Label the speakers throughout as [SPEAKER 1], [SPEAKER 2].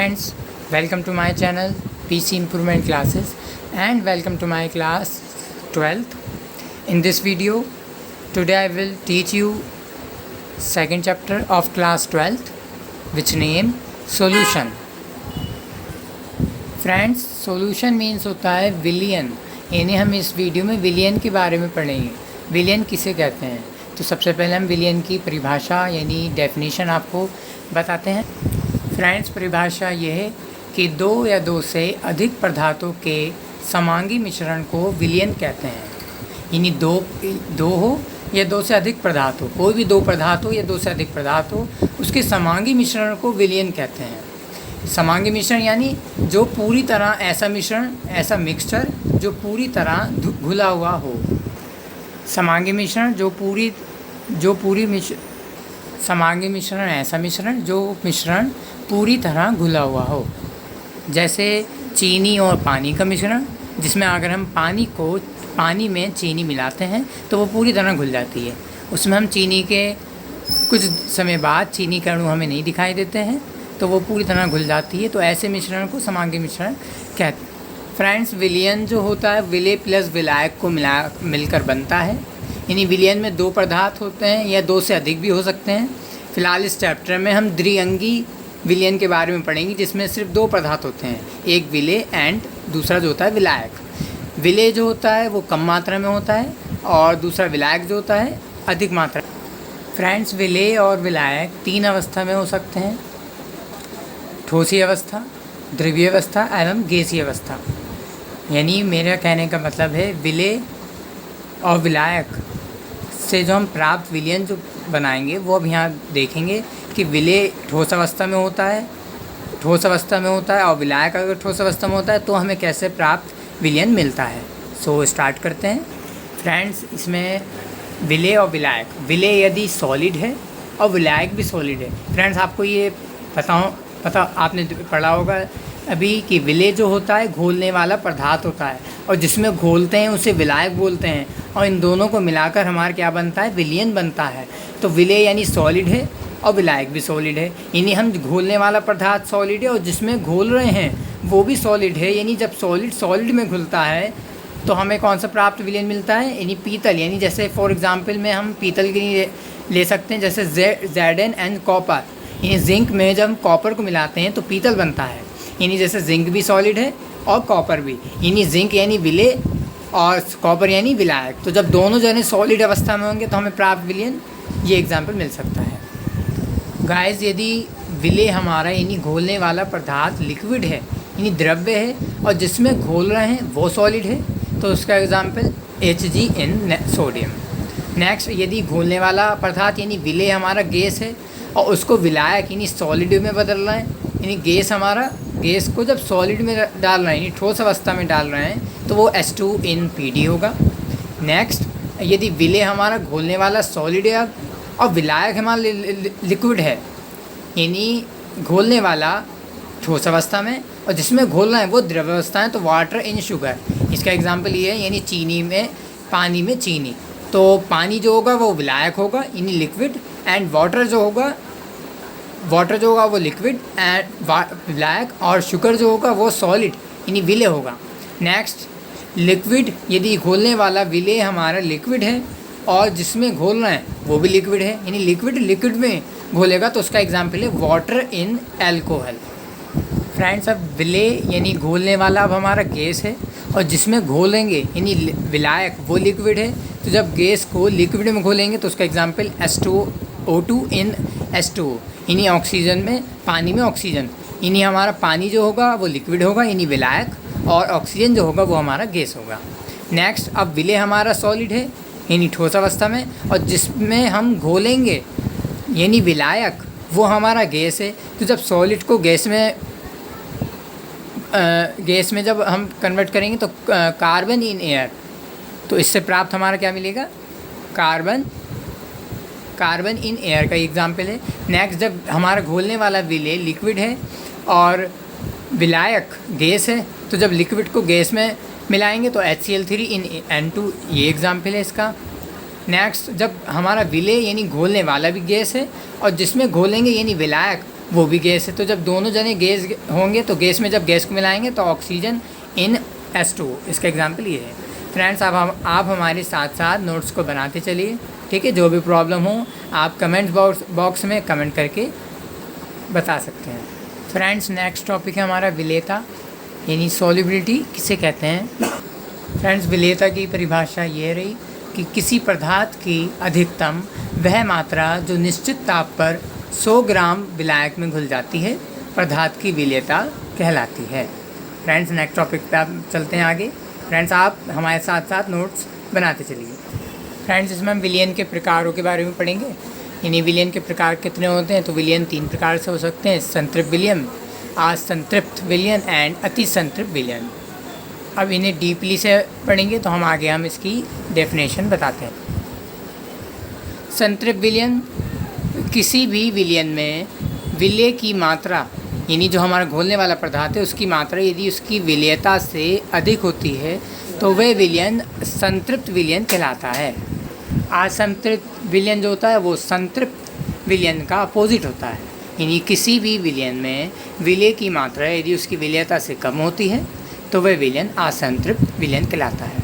[SPEAKER 1] friends, welcome to my channel PC Improvement Classes and welcome to my class 12th. In this video, today I will teach you second chapter of class 12th which name solution. Friends, solution means होता है विलियन, यानी हम इस video में विलियन के बारे में पढ़ेंगे। विलियन किसे कहते हैं? तो सबसे पहले हम विलियन की परिभाषा यानी डेफिनेशन आपको बताते हैं। फ्रेंड्स, परिभाषा ये है कि दो या दो से अधिक पदार्थों के समांगी मिश्रण को विलियन कहते हैं। यानी दो हो या दो से अधिक पदार्थ हो, कोई भी दो पदार्थ हो या दो से अधिक पदार्थ हो, उसके समांगी मिश्रण को विलियन कहते हैं। समांगी मिश्रण यानी जो पूरी तरह ऐसा मिश्रण, ऐसा मिक्सचर जो पूरी तरह घुला हुआ हो। समांगी मिश्रण समांगी मिश्रण ऐसा मिश्रण जो मिश्रण पूरी तरह घुला हुआ हो। जैसे चीनी और पानी का मिश्रण, जिसमें अगर हम पानी में चीनी मिलाते हैं तो वो पूरी तरह घुल जाती है। उसमें हम चीनी के कुछ समय बाद चीनी के अणु हमें नहीं दिखाई देते हैं तो वो पूरी तरह घुल जाती है। तो ऐसे मिश्रण को समांगी मिश्रण कहते हैं। फ्रेंड्स, विलियन जो होता है विलेय प्लस विलायक को मिलकर बनता है। यानी विलियन में दो पदार्थ होते हैं या दो से अधिक भी हो सकते हैं। फ़िलहाल इस चैप्टर में हम द्विअंगी विलियन के बारे में पढ़ेंगे, जिसमें सिर्फ दो पदार्थ होते हैं, एक विलेय एंड दूसरा जो होता है विलायक। विलेय जो होता है वो कम मात्रा में होता है और दूसरा विलायक जो होता है अधिक मात्रा। फ्रेंड्स, विलेय और विलायक तीन अवस्था में हो सकते हैं, ठोसी अवस्था, द्रवीय अवस्था एवं गैसीय अवस्था। यानी मेरा कहने का मतलब है विलेय और विलायक से जो हम प्राप्त विलियन जो बनाएंगे वो अब यहाँ देखेंगे कि विलेय ठोस अवस्था में होता है और विलायक अगर ठोस अवस्था में होता है तो हमें कैसे प्राप्त विलियन मिलता है। सो स्टार्ट करते हैं। फ्रेंड्स, इसमें विलेय और विलेय यदि सॉलिड है और विलायक भी सॉलिड है। फ्रेंड्स, आपको ये पता आपने पढ़ा होगा अभी कि विलेय जो होता है घोलने वाला पदार्थ होता है और जिसमें घोलते हैं उसे विलायक बोलते हैं, और इन दोनों को मिलाकर हमारा क्या बनता है, विलियन बनता है। तो विलेय यानी सॉलिड है और विलायक भी सॉलिड है। यानी हम घोलने वाला पदार्थ सॉलिड है और जिसमें घोल रहे हैं वो भी सॉलिड है। यानी जब सॉलिड में घुलता है तो हमें कौन सा प्राप्त विलियन मिलता है, यानी पीतल। यानी जैसे फॉर एग्जांपल में हम पीतल के लिए ले सकते हैं, जैसे ज़ेडन एंड कॉपर। यानी जिंक में जब हम कॉपर को मिलाते हैं तो पीतल बनता है। यानी जैसे जिंक भी सॉलिड है और कॉपर भी। यानी जिंक यानी विलेय और कॉपर यानी विलायक। तो जब दोनों जने सॉलिड अवस्था में होंगे तो हमें प्राप्त विलियन ये एग्जाम्पल मिल सकता है। गाइस, यदि विलेय हमारा यानी घोलने वाला पदार्थ लिक्विड है यानी द्रव्य है और जिसमें घोल रहे हैं वो सॉलिड है तो उसका एग्जाम्पल HgN सोडियम। नेक्स्ट, यदि घोलने वाला पदार्थ यानी विलेय हमारा गैस है और उसको विलायक यानी सॉलिड में बदल रहे हैं, यानी गैस को जब सॉलिड में डाल रहे हैं यानी ठोस अवस्था में डाल रहे हैं तो वो H2NPD होगा। नेक्स्ट, यदि विलेय हमारा घोलने वाला सॉलिड है और विलायक हमारा लिक्विड है, यानी घोलने वाला ठोस अवस्था में और जिसमें घोल रहे हैं वो द्रव्य अवस्था है, तो वाटर इन शुगर। इसका एग्जांपल ये है, यानी पानी में चीनी। तो पानी जो होगा वो विलायक होगा यानी लिक्विड, एंड वाटर जो होगा वो लिक्विड एंड विलायक, और शुगर जो होगा वो सॉलिड यानी विलेय होगा। नेक्स्ट, लिक्विड, यदि घोलने वाला विलेय हमारा लिक्विड है और जिसमें घोल रहे हैं वो भी लिक्विड है, यानी लिक्विड में घोलेगा तो उसका एग्जाम्पल है वाटर इन एल्कोहल। फ्रेंड्स, अब विलेय यानी घोलने वाला अब हमारा गैस है और जिसमें घोलेंगे यानी विलायक वो लिक्विड है। तो जब गैस को लिक्विड में घोलेंगे तो उसका एग्जाम्पल H2O2 इन H2O, यानी ऑक्सीजन में पानी में ऑक्सीजन। यानी हमारा पानी जो होगा वो लिक्विड होगा यानी विलायक, और ऑक्सीजन जो होगा वो हमारा गैस होगा। नेक्स्ट, अब विलेय हमारा सॉलिड है यानी ठोस अवस्था में और जिसमें हम घोलेंगे यानी विलायक वो हमारा गैस है। तो जब सॉलिड को गैस में जब हम कन्वर्ट करेंगे तो कार्बन इन एयर, तो इससे प्राप्त हमारा क्या मिलेगा, कार्बन इन एयर का एग्जाम्पल है। नेक्स्ट, जब हमारा घोलने वाला विलेय लिक्विड है और विलायक गैस है तो जब लिक्विड को गैस में मिलाएंगे तो HCl3 इन N2, ये एग्जाम्पल है इसका। नेक्स्ट, जब हमारा विलेय यानी घोलने वाला भी गैस है और जिसमें घोलेंगे यानी विलायक वो भी गैस है। तो जब दोनों जने गैस होंगे तो गैस में जब गैस को मिलाएंगे तो ऑक्सीजन इन H2। इसका एग्जाम्पल ये है। फ्रेंड्स, आप हमारे साथ साथ नोट्स को बनाते चलिए, ठीक है। जो भी प्रॉब्लम हो आप कमेंट बॉक्स में कमेंट करके बता सकते हैं। फ्रेंड्स, नेक्स्ट टॉपिक है हमारा विलेयता यानी सॉल्युबिलिटी किसे कहते हैं। फ्रेंड्स, विलेयता की परिभाषा ये रही कि किसी पदार्थ की अधिकतम वह मात्रा जो निश्चित ताप पर 100 ग्राम विलायक में घुल जाती है पदार्थ की विलेयता कहलाती है। फ्रेंड्स, नेक्स्ट टॉपिक पे आप चलते हैं आगे। फ्रेंड्स, आप हमारे साथ साथ नोट्स बनाते चलिए। फ्रेंड्स, इसमें हम विलयन के प्रकारों के बारे में पढ़ेंगे। यानी विलयन के प्रकार कितने होते हैं। तो विलयन 3 प्रकार से हो सकते हैं, संतृप्त विलयन, असंतृप्त विलयन एंड अति संतृप्त विलयन। अब इन्हें डीपली से पढ़ेंगे तो हम इसकी डेफिनेशन बताते हैं। संतृप्त विलयन, किसी भी विलयन में विलेय की मात्रा यानी जो हमारा घोलने वाला पदार्थ है उसकी मात्रा यदि उसकी विलेयता से अधिक होती है तो वह विलयन संतृप्त विलयन कहलाता है। असंतृप्त विलयन जो होता है वो संतृप्त विलयन का अपोजिट होता है। यानी किसी भी विलयन में विलेय की मात्रा यदि उसकी विलेयता से कम होती है तो वह विलयन असंतृप्त विलयन कहलाता है।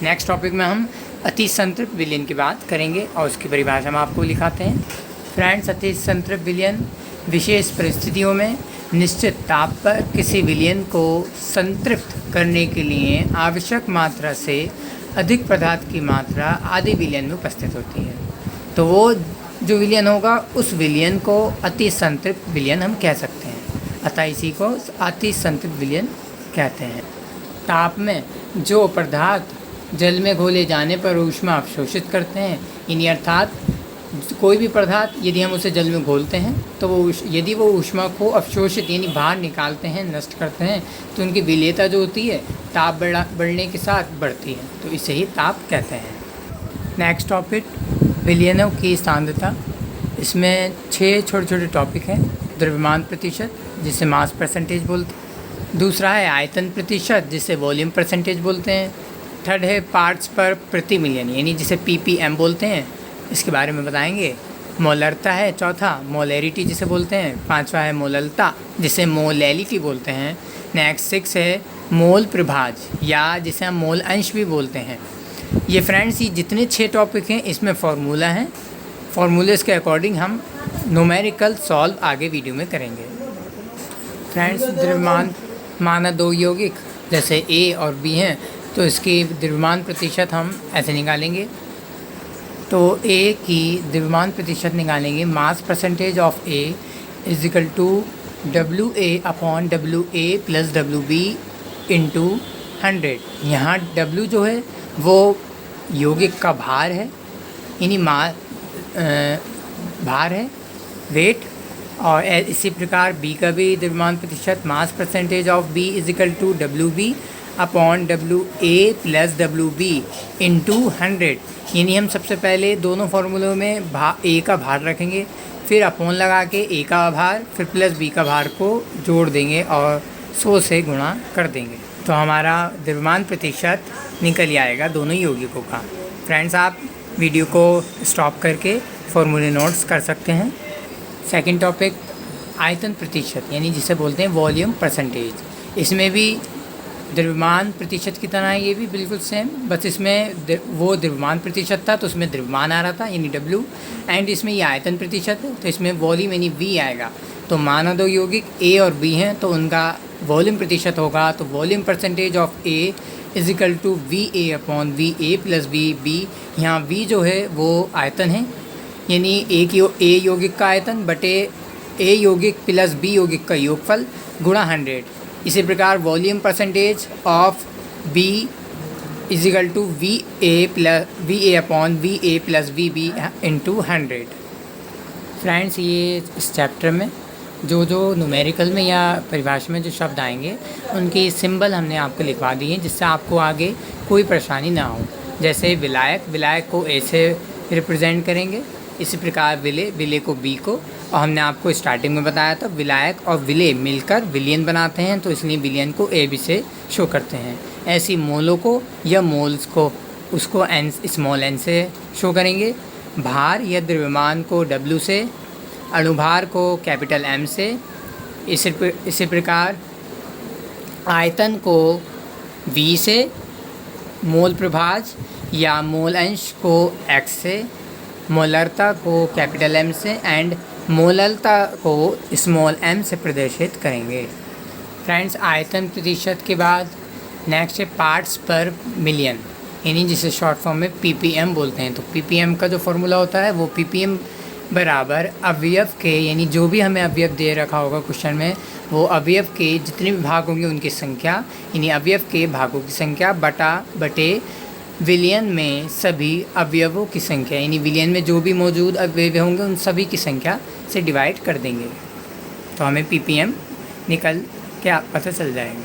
[SPEAKER 1] नेक्स्ट टॉपिक में हम अति संतृप्त विलयन की बात करेंगे और उसकी परिभाषा हम आपको लिखाते हैं। फ्रेंड्स, अति संतृप्त विलयन विशेष परिस्थितियों में निश्चित ताप पर किसी विलयन को संतृप्त करने के लिए आवश्यक मात्रा से अधिक पदार्थ की मात्रा आधे विलयन में उपस्थित होती है। तो वो जो विलयन होगा उस विलयन को अति संतृप्त विलयन हम कह सकते हैं। अतः इसी को अति संतृप्त विलयन कहते हैं। ताप में जो पदार्थ जल में घोले जाने पर ऊष्मा अवशोषित करते हैं, यानी अर्थात कोई भी पदार्थ यदि हम उसे जल में घोलते हैं तो यदि वो ऊष्मा को अवशोषित यानी बाहर निकालते हैं, नष्ट करते हैं, तो उनकी विलेयता जो होती है ताप बढ़ने के साथ बढ़ती है। तो इसे ही ताप कहते हैं। नेक्स्ट टॉपिक, विलयनों की सांद्रता। इसमें 6 छोटे छोटे टॉपिक हैं। द्रव्यमान प्रतिशत जिसे मास परसेंटेज बोलते हैं। दूसरा है आयतन प्रतिशत जिसे वॉल्यूम परसेंटेज बोलते हैं। थर्ड है पार्ट्स पर प्रति मिलियन यानी जिसे ppm बोलते हैं, इसके बारे में बताएंगे। मोलरता है चौथा, मोलैरिटी जिसे बोलते हैं। पांचवा है मोललता जिसे मोलैलिटी बोलते हैं। नेक्स्ट 6 है मोल प्रभाज या जिसे हम मोल अंश भी बोलते हैं। ये फ्रेंड्स, ये जितने 6 टॉपिक हैं इसमें फार्मूला हैं। फार्मूलेस के अकॉर्डिंग हम न्यूमेरिकल सॉल्व आगे वीडियो में करेंगे। फ्रेंड्स, द्रव्यमान माना 2 यौगिक जैसे A और B हैं तो इसकी द्रव्यमान प्रतिशत हम ऐसे निकालेंगे। तो A की द्रव्यमान प्रतिशत निकालेंगे, mass percentage of A is equal to WA upon WA plus WB into 100। यहाँ W जो है वो यौगिक का भार है, यानी भार है, वेट। और इसी प्रकार B का भी द्रव्यमान प्रतिशत, mass percentage of B is equal to WB upon WA plus WB into 100। यानी हम सबसे पहले दोनों फार्मूलों में A का भार रखेंगे, फिर अपॉन लगा के A का भार, फिर प्लस B का भार को जोड़ देंगे और 100 से गुणा कर देंगे तो हमारा द्रव्यमान प्रतिशत निकल आएगा दोनों यौगिकों का। फ्रेंड्स, आप वीडियो को स्टॉप करके फार्मूले नोट्स कर सकते हैं। सेकंड टॉपिक, आयतन प्रतिशत यानी जिसे बोलते हैं वॉल्यूम परसेंटेज। इसमें भी द्रव्यमान प्रतिशत की तरह है, ये भी बिल्कुल सेम, बस इसमें वो द्रव्यमान प्रतिशत था तो उसमें द्रव्यमान आ रहा था यानी W, एंड इसमें ये आयतन प्रतिशत है तो इसमें वॉल्यूम यानी V आएगा। तो माना 2 यौगिक A और B हैं तो उनका वॉल्यूम प्रतिशत होगा, तो volume percentage of A is equal to VA upon VA plus VB। यहाँ V जो है वो आयतन है, यानी A यौगिक का आयतन बटे A यौगिक प्लस B यौगिक का योगफल गुणा 100। इसी प्रकार volume percentage of B is equal to VA upon VA plus VB into 100। Friends, ये इस चैप्टर में जो न्यूमेरिकल में या परिभाषा में जो शब्द आएंगे उनकी सिंबल हमने आपको लिखवा दिए हैं जिससे आपको आगे कोई परेशानी ना हो। जैसे विलायक को A से रिप्रेजेंट करेंगे, इसी प्रकार विलेय को B को, और हमने आपको स्टार्टिंग में बताया था विलायक और विलेय मिलकर विलयन बनाते हैं तो इसलिए विलयन को AB से शो करते हैं। ऐसी मोलों को या मोल्स को उसको n स्मॉल n से शो करेंगे। भार या द्रव्यमान को W से, अणुभार को कैपिटल M से, इसी प्रकार आयतन को V से, मोल प्रभाज या मोल अंश को X से, मोलरता को कैपिटल M से एंड मोललता को स्मॉल m से प्रदर्शित करेंगे। फ्रेंड्स, आयतन प्रतिशत के बाद नेक्स्ट है पार्ट्स पर मिलियन, यानी जिसे शॉर्ट फॉर्म में ppm बोलते हैं। तो ppm का जो फॉर्मूला होता है वो ppm बराबर अवयव के, यानी जो भी हमें अवयव दे रखा होगा क्वेश्चन में, वो अवयव के जितने भी भाग होंगे उनकी संख्या, यानी अवयव के भागों की संख्या बटे विलियन में सभी अवयवों की संख्या, यानी विलियन में जो भी मौजूद अवयव होंगे उन सभी की संख्या से डिवाइड कर देंगे, तो हमें ppm निकल के पता चल जाएगा।